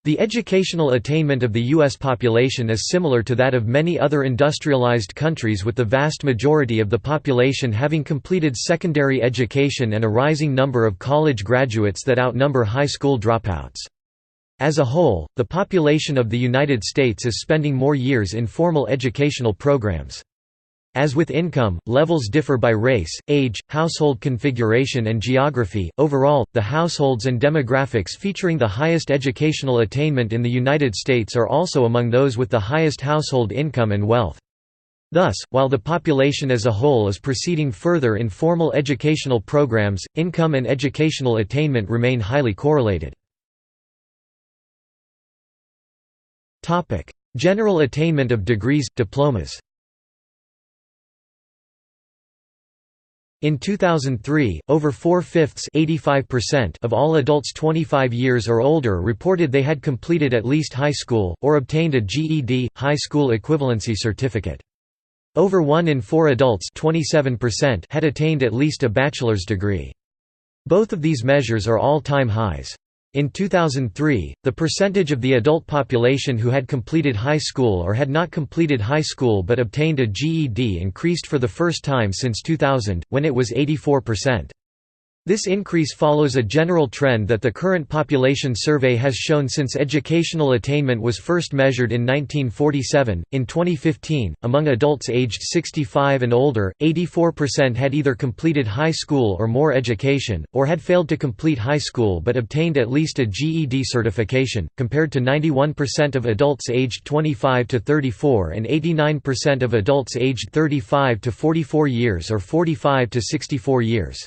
The educational attainment of the U.S. population is similar to that of many other industrialized countries, with the vast majority of the population having completed secondary education and a rising number of college graduates that outnumber high school dropouts. As a whole, the population of the United States is spending more years in formal educational programs. As with income, levels differ by race, age, household configuration and geography. Overall, the households and demographics featuring the highest educational attainment in the United States are also among those with the highest household income and wealth. Thus, while the population as a whole is proceeding further in formal educational programs, income and educational attainment remain highly correlated. Topic: General attainment of degrees, diplomas. In 2003, over 4/5 of all adults 25 years or older reported they had completed at least high school, or obtained a GED, high school equivalency certificate. Over 1 in 4 adults 27% had attained at least a bachelor's degree. Both of these measures are all-time highs. In 2003, the percentage of the adult population who had completed high school or had not completed high school but obtained a GED increased for the first time since 2000, when it was 84%. This increase follows a general trend that the current population survey has shown since educational attainment was first measured in 1947. In 2015, among adults aged 65 and older, 84% had either completed high school or more education, or had failed to complete high school but obtained at least a GED certification, compared to 91% of adults aged 25 to 34 and 89% of adults aged 35 to 44 years or 45 to 64 years.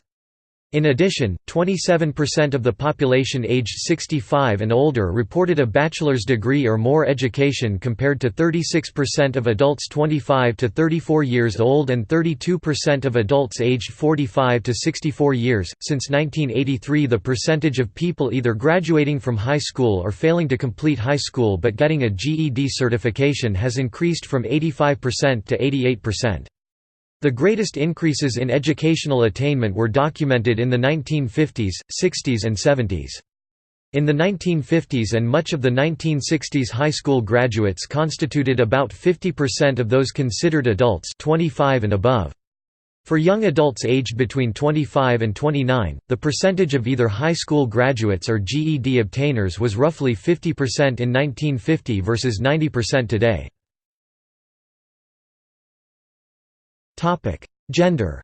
In addition, 27% of the population aged 65 and older reported a bachelor's degree or more education, compared to 36% of adults 25 to 34 years old and 32% of adults aged 45 to 64 years. Since 1983, the percentage of people either graduating from high school or failing to complete high school but getting a GED certification has increased from 85% to 88%. The greatest increases in educational attainment were documented in the 1950s, 60s and 70s. In the 1950s and much of the 1960s, high school graduates constituted about 50% of those considered adults 25 and above. For young adults aged between 25 and 29, the percentage of either high school graduates or GED obtainers was roughly 50% in 1950 versus 90% today. Gender.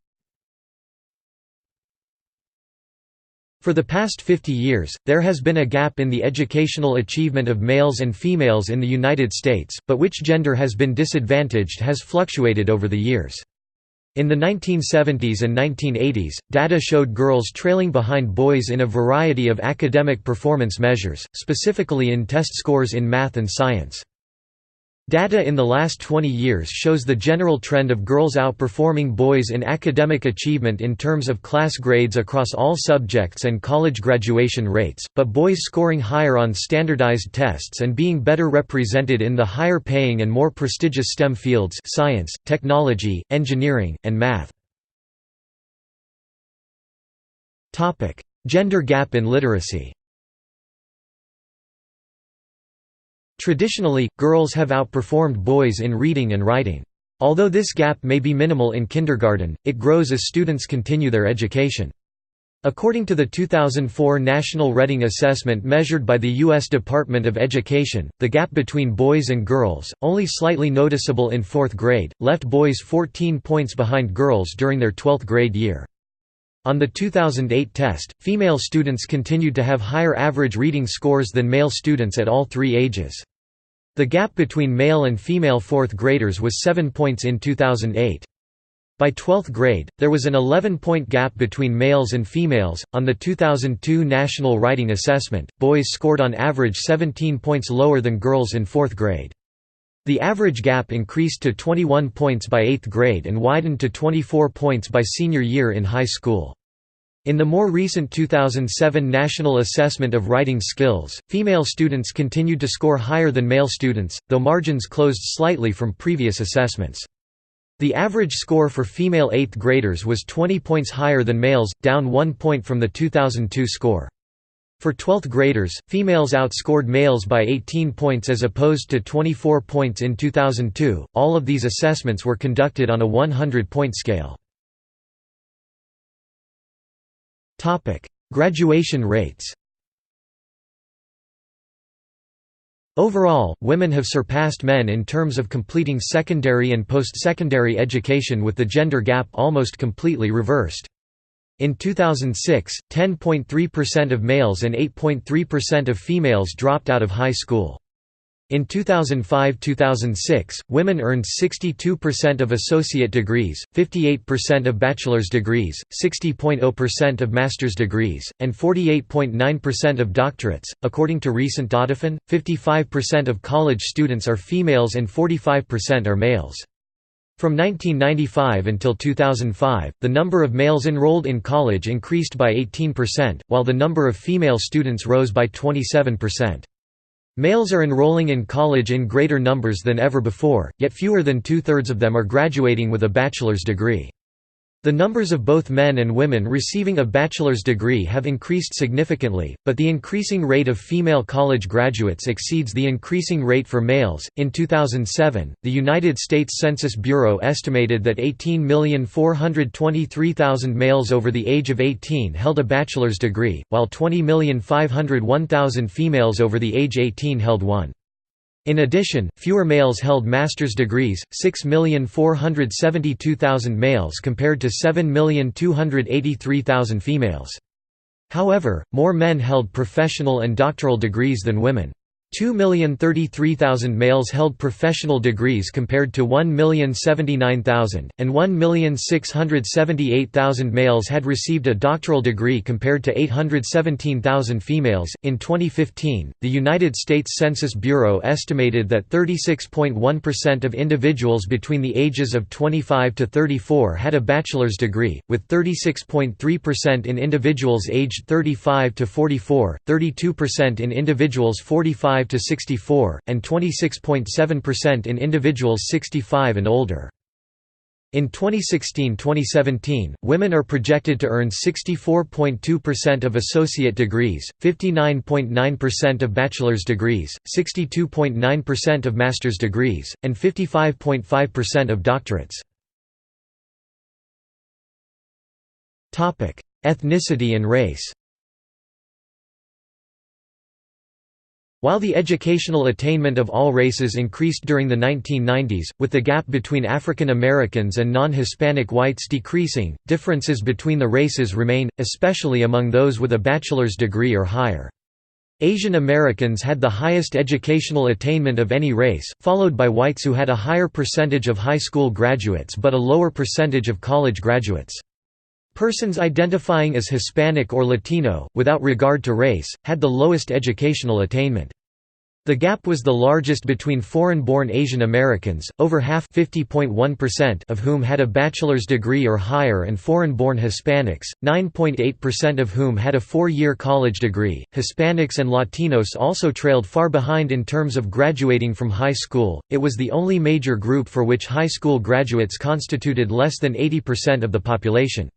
For the past 50 years, there has been a gap in the educational achievement of males and females in the United States, but which gender has been disadvantaged has fluctuated over the years. In the 1970s and 1980s, data showed girls trailing behind boys in a variety of academic performance measures, specifically in test scores in math and science. Data in the last 20 years shows the general trend of girls outperforming boys in academic achievement in terms of class grades across all subjects and college graduation rates, but boys scoring higher on standardized tests and being better represented in the higher-paying and more prestigious STEM fields: science, technology, engineering, and math. Gender gap in literacy. Traditionally, girls have outperformed boys in reading and writing. Although this gap may be minimal in kindergarten, it grows as students continue their education. According to the 2004 National Reading Assessment measured by the U.S. Department of Education, the gap between boys and girls, only slightly noticeable in 4th grade, left boys 14 points behind girls during their 12th grade year. On the 2008 test, female students continued to have higher average reading scores than male students at all 3 ages. The gap between male and female 4th graders was 7 points in 2008. By 12th grade, there was an 11-point gap between males and females. On the 2002 National Writing Assessment, boys scored on average 17 points lower than girls in 4th grade. The average gap increased to 21 points by 8th grade and widened to 24 points by senior year in high school. In the more recent 2007 National Assessment of Writing Skills, female students continued to score higher than male students, though margins closed slightly from previous assessments. The average score for female 8th graders was 20 points higher than males, down 1 point from the 2002 score. For 12th graders, females outscored males by 18 points as opposed to 24 points in 2002. All of these assessments were conducted on a 100-point scale. Topic: Graduation rates. Overall, women have surpassed men in terms of completing secondary and post-secondary education, with the gender gap almost completely reversed. In 2006, 10.3% of males and 8.3% of females dropped out of high school. In 2005–2006, women earned 62% of associate degrees, 58% of bachelor's degrees, 60.0% of master's degrees, and 48.9% of doctorates. According to recent Dataphone, 55% of college students are females and 45% are males. From 1995 until 2005, the number of males enrolled in college increased by 18%, while the number of female students rose by 27%. Males are enrolling in college in greater numbers than ever before, yet fewer than two-thirds of them are graduating with a bachelor's degree. The numbers of both men and women receiving a bachelor's degree have increased significantly, but the increasing rate of female college graduates exceeds the increasing rate for males. In 2007, the United States Census Bureau estimated that 18,423,000 males over the age of 18 held a bachelor's degree, while 20,501,000 females over the age 18 held one. In addition, fewer males held master's degrees, 6,472,000 males compared to 7,283,000 females. However, more men held professional and doctoral degrees than women. 2,033,000 males held professional degrees compared to 1,079,000, and 1,678,000 males had received a doctoral degree compared to 817,000 females. In 2015, the United States Census Bureau estimated that 36.1% of individuals between the ages of 25 to 34 had a bachelor's degree, with 36.3% in individuals aged 35 to 44, 32% in individuals 45 to 64, and 26.7% in individuals 65 and older. In 2016–2017, women are projected to earn 64.2% of associate degrees, 59.9% of bachelor's degrees, 62.9% of master's degrees, and 55.5% of doctorates. Ethnicity and race. While the educational attainment of all races increased during the 1990s, with the gap between African Americans and non-Hispanic whites decreasing, differences between the races remain, especially among those with a bachelor's degree or higher. Asian Americans had the highest educational attainment of any race, followed by whites who had a higher percentage of high school graduates but a lower percentage of college graduates. Persons identifying as Hispanic or Latino, without regard to race, had the lowest educational attainment. The gap was the largest between foreign-born Asian Americans, over half of whom had a bachelor's degree or higher, and foreign-born Hispanics, 9.8% of whom had a 4-year college degree. Hispanics and Latinos also trailed far behind in terms of graduating from high school. It was the only major group for which high school graduates constituted less than 80% of the population.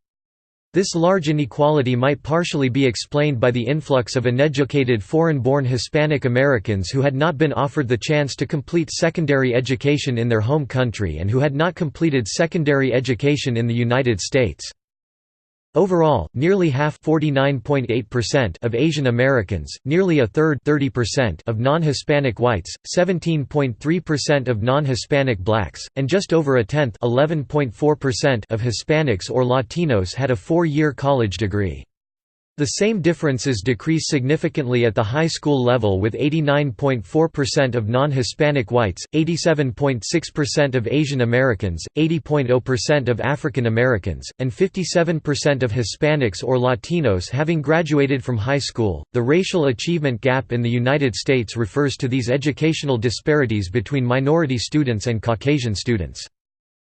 This large inequality might partially be explained by the influx of uneducated foreign-born Hispanic Americans who had not been offered the chance to complete secondary education in their home country and who had not completed secondary education in the United States. Overall, nearly half (49.8%) of Asian Americans, nearly a third (30%) of non-Hispanic whites, 17.3% of non-Hispanic blacks, and just over a tenth (11.4%) of Hispanics or Latinos had a 4-year college degree. The same differences decrease significantly at the high school level, with 89.4% of non-Hispanic whites, 87.6% of Asian Americans, 80.0% of African Americans, and 57% of Hispanics or Latinos having graduated from high school. The racial achievement gap in the United States refers to these educational disparities between minority students and Caucasian students.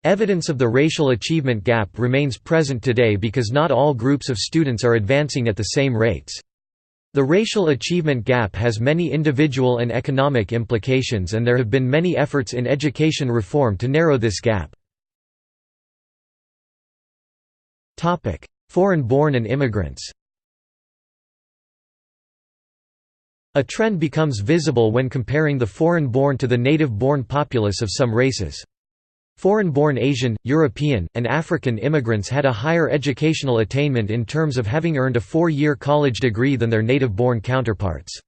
Evidence of the racial achievement gap remains present today because not all groups of students are advancing at the same rates. The racial achievement gap has many individual and economic implications, and there have been many efforts in education reform to narrow this gap. Foreign-born and immigrants. A trend becomes visible when comparing the foreign-born to the native-born populace of some races. Foreign-born Asian, European, and African immigrants had a higher educational attainment in terms of having earned a 4-year college degree than their native-born counterparts.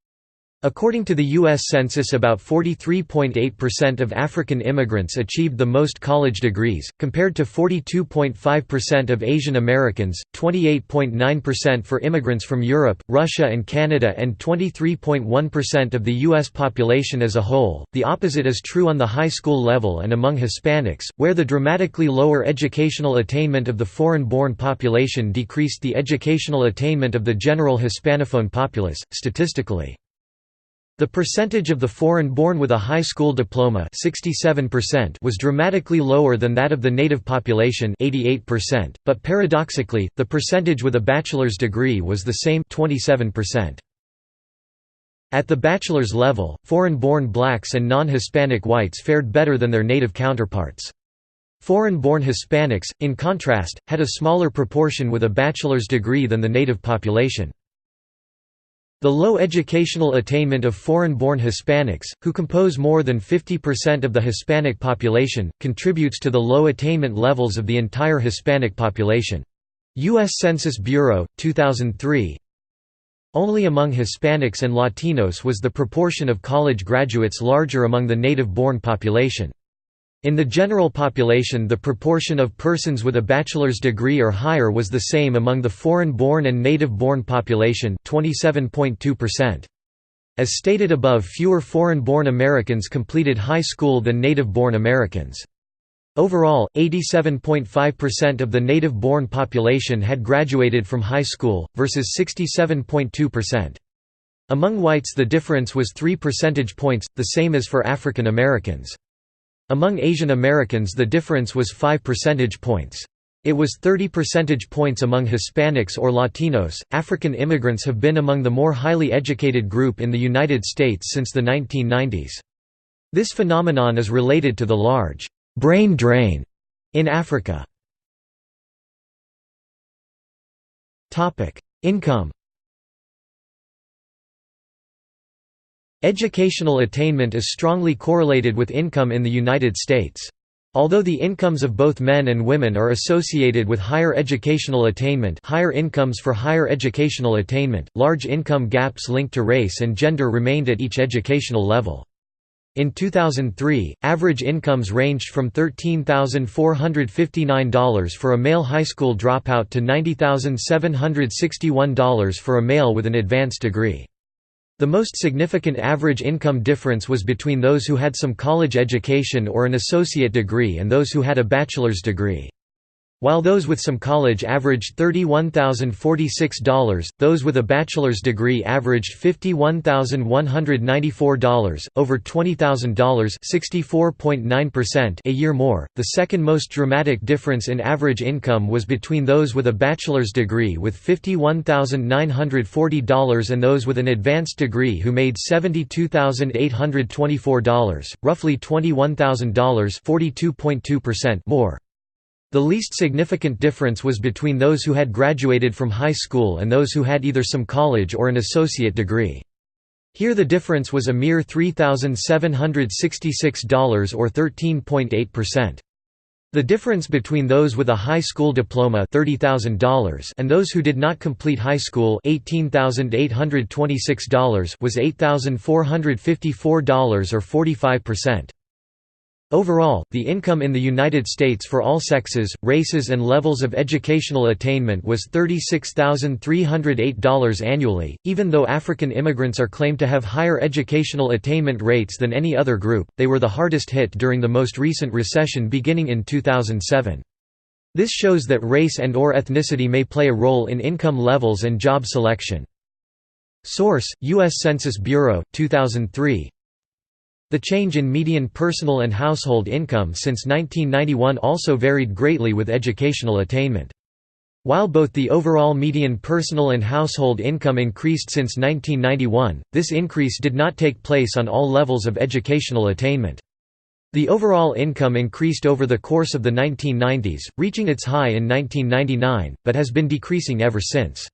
According to the U.S. Census, about 43.8% of African immigrants achieved the most college degrees, compared to 42.5% of Asian Americans, 28.9% for immigrants from Europe, Russia, and Canada, and 23.1% of the U.S. population as a whole. The opposite is true on the high school level and among Hispanics, where the dramatically lower educational attainment of the foreign-born population decreased the educational attainment of the general Hispanophone populace, statistically. The percentage of the foreign-born with a high school diploma 67% was dramatically lower than that of the native population 88%, but paradoxically, the percentage with a bachelor's degree was the same 27%. At the bachelor's level, foreign-born blacks and non-Hispanic whites fared better than their native counterparts. Foreign-born Hispanics, in contrast, had a smaller proportion with a bachelor's degree than the native population. The low educational attainment of foreign-born Hispanics, who compose more than 50% of the Hispanic population, contributes to the low attainment levels of the entire Hispanic population. U.S. Census Bureau, 2003. Only among Hispanics and Latinos was the proportion of college graduates larger among the native-born population. In the general population, the proportion of persons with a bachelor's degree or higher was the same among the foreign-born and native-born population, 27.2%. As stated above, fewer foreign-born Americans completed high school than native-born Americans. Overall, 87.5% of the native-born population had graduated from high school, versus 67.2%. Among whites the difference was 3 percentage points, the same as for African Americans. Among Asian Americans the difference was 5 percentage points. It was 30 percentage points among Hispanics or Latinos. African immigrants have been among the more highly educated group in the United States since the 1990s. This phenomenon is related to the large brain drain in Africa. Topic: Income. Educational attainment is strongly correlated with income in the United States. Although the incomes of both men and women are associated with higher educational attainment, higher incomes for higher educational attainment, large income gaps linked to race and gender remained at each educational level. In 2003, average incomes ranged from $13,459 for a male high school dropout to $90,761 for a male with an advanced degree. The most significant average income difference was between those who had some college education or an associate degree and those who had a bachelor's degree. While those with some college averaged $31,046, those with a bachelor's degree averaged $51,194, over $20,000 (64.9%) a year more. The second most dramatic difference in average income was between those with a bachelor's degree with $51,940 and those with an advanced degree who made $72,824, roughly $21,000 (42.2%) more. The least significant difference was between those who had graduated from high school and those who had either some college or an associate degree. Here the difference was a mere $3,766 or 13.8%. The difference between those with a high school diploma $30,000 and those who did not complete high school $18,826 was $8,454 or 45%. Overall, the income in the United States for all sexes, races and levels of educational attainment was $36,308 annually. Even though African immigrants are claimed to have higher educational attainment rates than any other group, they were the hardest hit during the most recent recession beginning in 2007. This shows that race and/or ethnicity may play a role in income levels and job selection. Source: U.S. Census Bureau, 2003. The change in median personal and household income since 1991 also varied greatly with educational attainment. While both the overall median personal and household income increased since 1991, this increase did not take place on all levels of educational attainment. The overall income increased over the course of the 1990s, reaching its high in 1999, but has been decreasing ever since.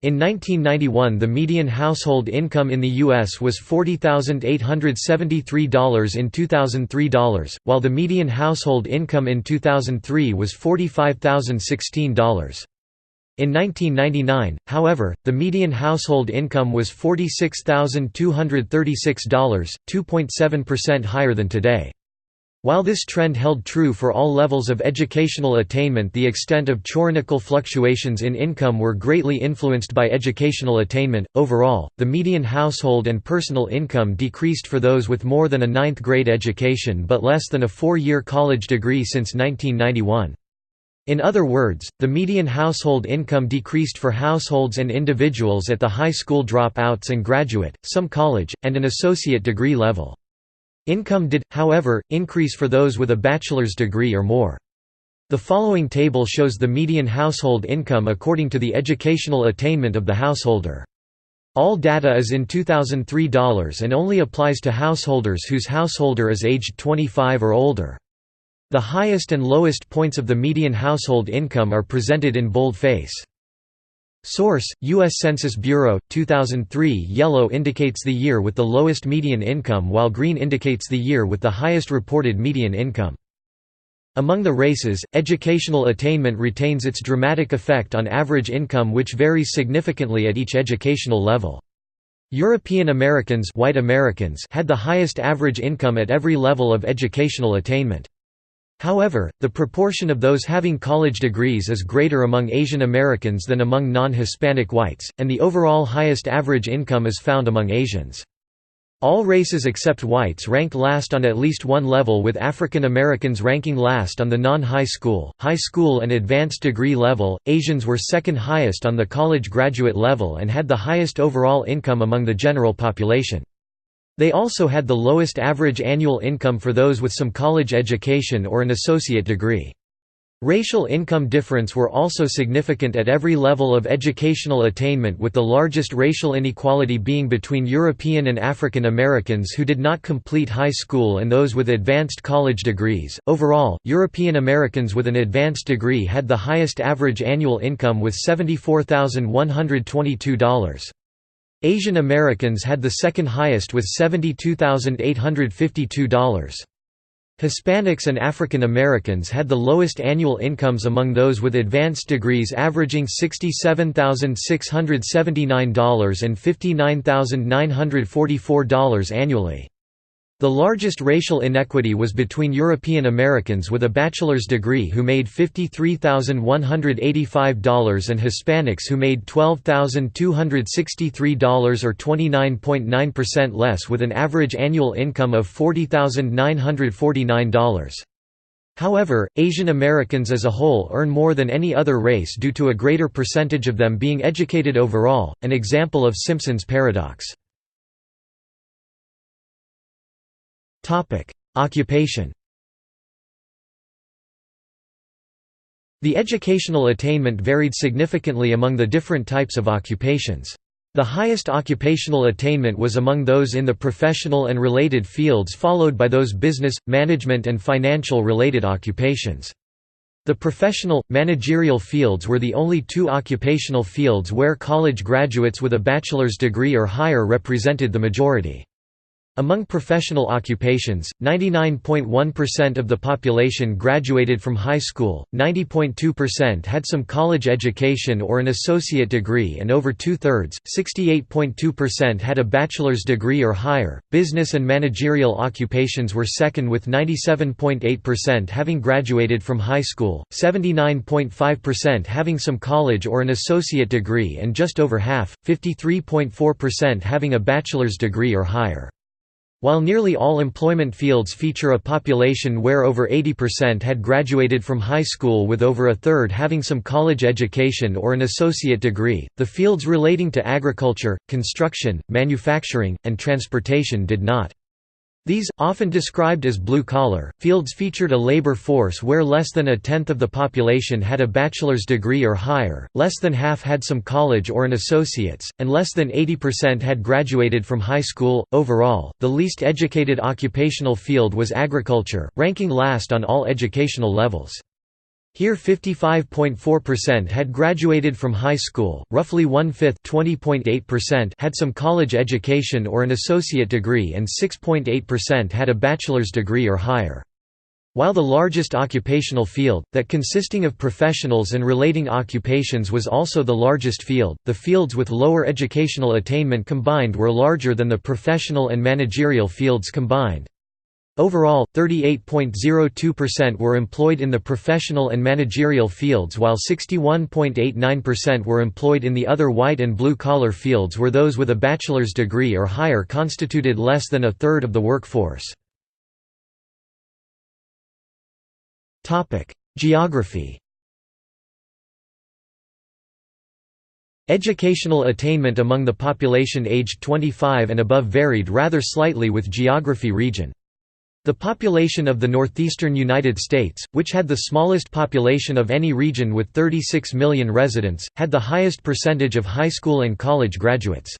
In 1991, the median household income in the U.S. was $40,873 in 2003 dollars, while the median household income in 2003 was $45,016. In 1999, however, the median household income was $46,236, 2.7% higher than today. While this trend held true for all levels of educational attainment, the extent of tyrannical fluctuations in income were greatly influenced by educational attainment. Overall, the median household and personal income decreased for those with more than a ninth grade education but less than a 4-year college degree since 1991. In other words, the median household income decreased for households and individuals at the high school dropouts and graduate, some college, and an associate degree level. Income did, however, increase for those with a bachelor's degree or more. The following table shows the median household income according to the educational attainment of the householder. All data is in 2003 dollars and only applies to householders whose householder is aged 25 or older. The highest and lowest points of the median household income are presented in boldface. Source: U.S. Census Bureau, 2003. Yellow indicates the year with the lowest median income while green indicates the year with the highest reported median income. Among the races, educational attainment retains its dramatic effect on average income, which varies significantly at each educational level. European Americans, white Americans had the highest average income at every level of educational attainment. However, the proportion of those having college degrees is greater among Asian Americans than among non-Hispanic whites, and the overall highest average income is found among Asians. All races except whites ranked last on at least one level, with African Americans ranking last on the non-high school, high school and advanced degree level. Asians were second highest on the college graduate level and had the highest overall income among the general population. They also had the lowest average annual income for those with some college education or an associate degree. Racial income difference were also significant at every level of educational attainment, with the largest racial inequality being between European and African Americans who did not complete high school and those with advanced college degrees. Overall, European Americans with an advanced degree had the highest average annual income with $74,122. Asian Americans had the second highest with $72,852. Hispanics and African Americans had the lowest annual incomes among those with advanced degrees, averaging $67,679 and $59,944 annually. The largest racial inequity was between European Americans with a bachelor's degree who made $53,185 and Hispanics who made $12,263 or 29.9% less, with an average annual income of $40,949. However, Asian Americans as a whole earn more than any other race due to a greater percentage of them being educated overall, an example of Simpson's paradox. Occupation. The educational attainment varied significantly among the different types of occupations. The highest occupational attainment was among those in the professional and related fields, followed by those business, management and financial related occupations. The professional, managerial fields were the only two occupational fields where college graduates with a bachelor's degree or higher represented the majority. Among professional occupations, 99.1% of the population graduated from high school, 90.2% had some college education or an associate degree, and over two-thirds, 68.2%, had a bachelor's degree or higher. Business and managerial occupations were second, with 97.8% having graduated from high school, 79.5% having some college or an associate degree, and just over half, 53.4%, having a bachelor's degree or higher. While nearly all employment fields feature a population where over 80% had graduated from high school, with over a third having some college education or an associate degree, the fields relating to agriculture, construction, manufacturing, and transportation did not. These, often described as blue-collar, fields featured a labor force where less than a tenth of the population had a bachelor's degree or higher, less than half had some college or an associate's, and less than 80% had graduated from high school. Overall, the least educated occupational field was agriculture, ranking last on all educational levels. Here 55.4% had graduated from high school, roughly one-fifth (20.8%) had some college education or an associate degree, and 6.8% had a bachelor's degree or higher. While the largest occupational field, that consisting of professionals and relating occupations was also the largest field, the fields with lower educational attainment combined were larger than the professional and managerial fields combined. Overall, 38.02% were employed in the professional and managerial fields, while 61.89% were employed in the other white and blue-collar fields, where those with a bachelor's degree or higher constituted less than a third of the workforce. Geography. Educational attainment among the population aged 25 and above varied rather slightly with geography region. The population of the northeastern United States, which had the smallest population of any region with 36 million residents, had the highest percentage of high school and college graduates.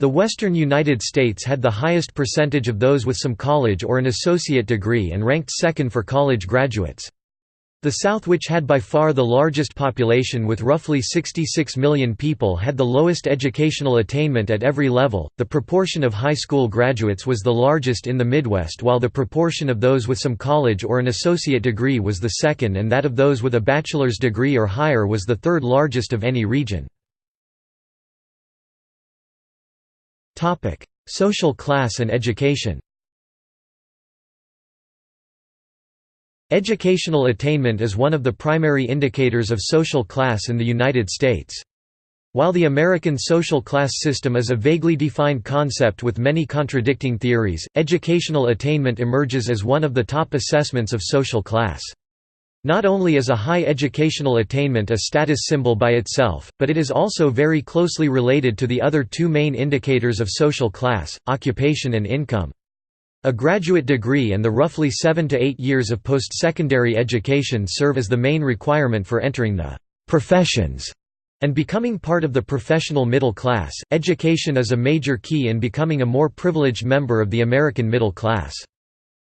The western United States had the highest percentage of those with some college or an associate degree and ranked second for college graduates. The South, which had by far the largest population with roughly 66 million people, had the lowest educational attainment at every level. The proportion of high school graduates was the largest in the Midwest, while the proportion of those with some college or an associate degree was the second, and that of those with a bachelor's degree or higher was the third largest of any region. Topic: Social class and education. Educational attainment is one of the primary indicators of social class in the United States. While the American social class system is a vaguely defined concept with many contradicting theories, educational attainment emerges as one of the top assessments of social class. Not only is a high educational attainment a status symbol by itself, but it is also very closely related to the other two main indicators of social class, occupation and income. A graduate degree and the roughly 7 to 8 years of post-secondary education serve as the main requirement for entering the professions and becoming part of the professional middle class. Education is a major key in becoming a more privileged member of the American middle class.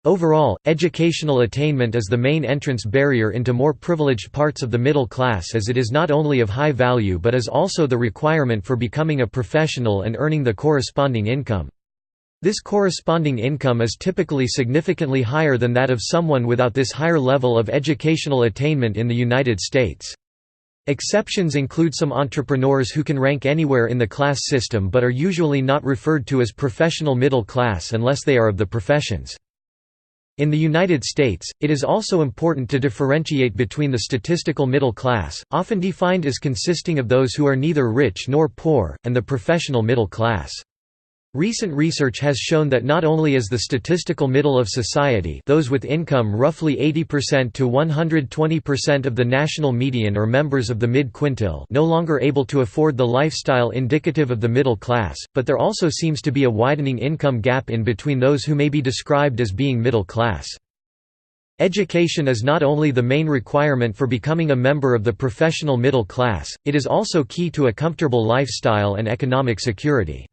Overall, educational attainment is the main entrance barrier into more privileged parts of the middle class, as it is not only of high value but is also the requirement for becoming a professional and earning the corresponding income. This corresponding income is typically significantly higher than that of someone without this higher level of educational attainment in the United States. Exceptions include some entrepreneurs who can rank anywhere in the class system but are usually not referred to as professional middle class unless they are of the professions. In the United States, it is also important to differentiate between the statistical middle class, often defined as consisting of those who are neither rich nor poor, and the professional middle class. Recent research has shown that not only is the statistical middle of society, those with income roughly 80% to 120% of the national median or members of the mid-quintile, no longer able to afford the lifestyle indicative of the middle class, but there also seems to be a widening income gap in between those who may be described as being middle class. Education is not only the main requirement for becoming a member of the professional middle class, it is also key to a comfortable lifestyle and economic security.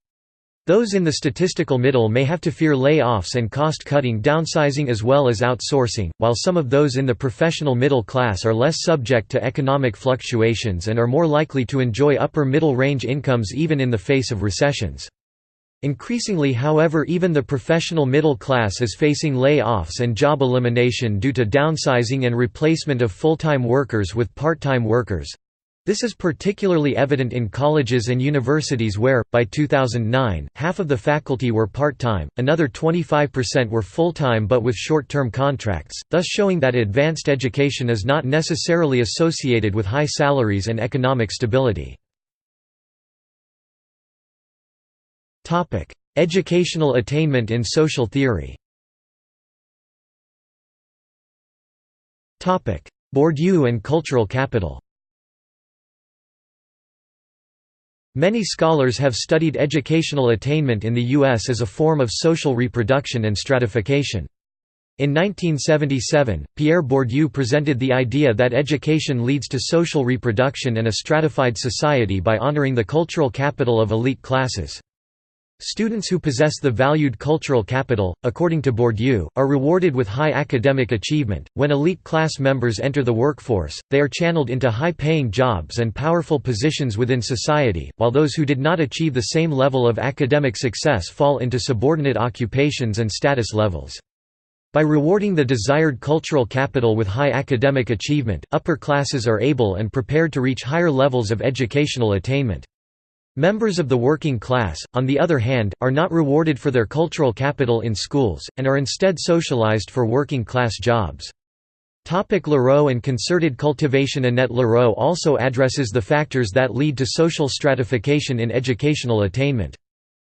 Those in the statistical middle may have to fear layoffs and cost-cutting, downsizing as well as outsourcing, while some of those in the professional middle class are less subject to economic fluctuations and are more likely to enjoy upper middle range incomes even in the face of recessions. Increasingly, however, even the professional middle class is facing layoffs and job elimination due to downsizing and replacement of full-time workers with part-time workers. This is particularly evident in colleges and universities where, by 2009, half of the faculty were part-time, another 25% were full-time but with short-term contracts, thus showing that advanced education is not necessarily associated with high salaries and economic stability. Educational attainment in social theory. Bourdieu and cultural capital. Many scholars have studied educational attainment in the U.S. as a form of social reproduction and stratification. In 1977, Pierre Bourdieu presented the idea that education leads to social reproduction and a stratified society by honoring the cultural capital of elite classes. Students who possess the valued cultural capital, according to Bourdieu, are rewarded with high academic achievement. When elite class members enter the workforce, they are channeled into high-paying jobs and powerful positions within society, while those who did not achieve the same level of academic success fall into subordinate occupations and status levels. By rewarding the desired cultural capital with high academic achievement, upper classes are able and prepared to reach higher levels of educational attainment. Members of the working class, on the other hand, are not rewarded for their cultural capital in schools, and are instead socialized for working-class jobs. Leroux and concerted cultivation. Annette Leroux also addresses the factors that lead to social stratification in educational attainment.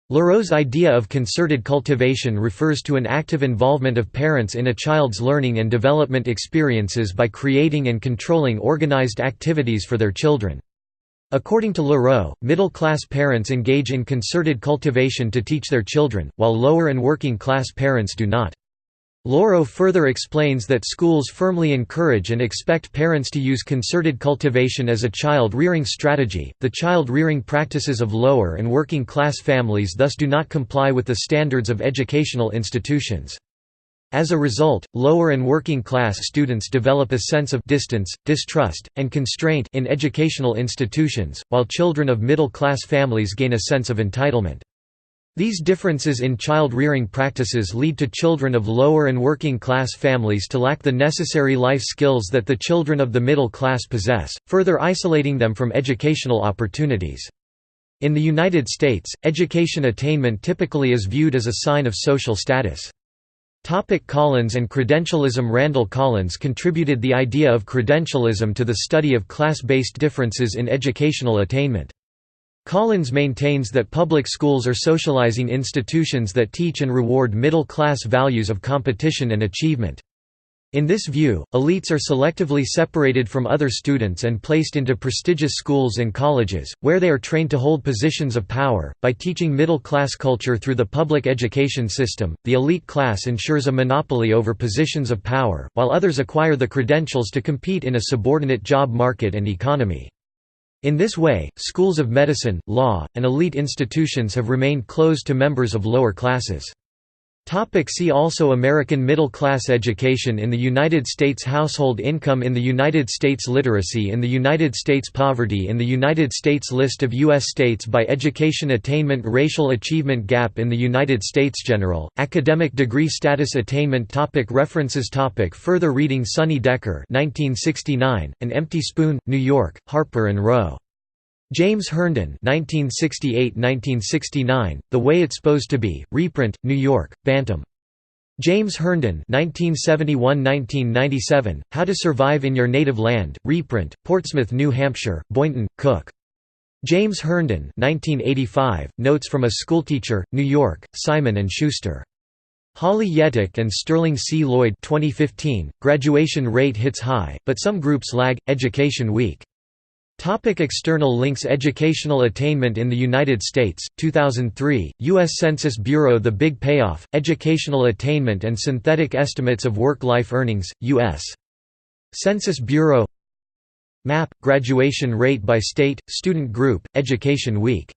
Leroux's idea of concerted cultivation refers to an active involvement of parents in a child's learning and development experiences by creating and controlling organized activities for their children. According to Leroux, middle-class parents engage in concerted cultivation to teach their children, while lower and working-class parents do not. Leroux further explains that schools firmly encourage and expect parents to use concerted cultivation as a child-rearing strategy. The child-rearing practices of lower and working-class families thus do not comply with the standards of educational institutions. As a result, lower and working-class students develop a sense of distance, distrust, and constraint in educational institutions, while children of middle-class families gain a sense of entitlement. These differences in child-rearing practices lead to children of lower and working-class families to lack the necessary life skills that the children of the middle class possess, further isolating them from educational opportunities. In the United States, education attainment typically is viewed as a sign of social status. Collins and credentialism. Randall Collins contributed the idea of credentialism to the study of class-based differences in educational attainment. Collins maintains that public schools are socializing institutions that teach and reward middle-class values of competition and achievement. In this view, elites are selectively separated from other students and placed into prestigious schools and colleges, where they are trained to hold positions of power. By teaching middle-class culture through the public education system, the elite class ensures a monopoly over positions of power, while others acquire the credentials to compete in a subordinate job market and economy. In this way, schools of medicine, law, and elite institutions have remained closed to members of lower classes. See also American middle-class education in the United States. Household income in the United States. Literacy in the United States. Poverty in the United States. List of U.S. states by education attainment. Racial achievement gap in the United States. General, academic degree status. Attainment. References. Further reading. Sonny Decker 1969, An Empty Spoon, New York, Harper & Row. James Herndon 1968–1969, The Way It's Supposed to Be, reprint, New York, Bantam. James Herndon 1971–1997, How to Survive in Your Native Land, reprint, Portsmouth, New Hampshire, Boynton, Cook. James Herndon 1985, Notes from a Schoolteacher, New York, Simon & Schuster. Holly Yetic and Sterling C. Lloyd 2015, Graduation Rate Hits High, But Some Groups Lag, Education Week. External links. Educational attainment in the United States, 2003, U.S. Census Bureau. The Big Payoff, Educational Attainment and Synthetic Estimates of Work-Life Earnings, U.S. Census Bureau. Map, Graduation Rate by State, Student Group, Education Week.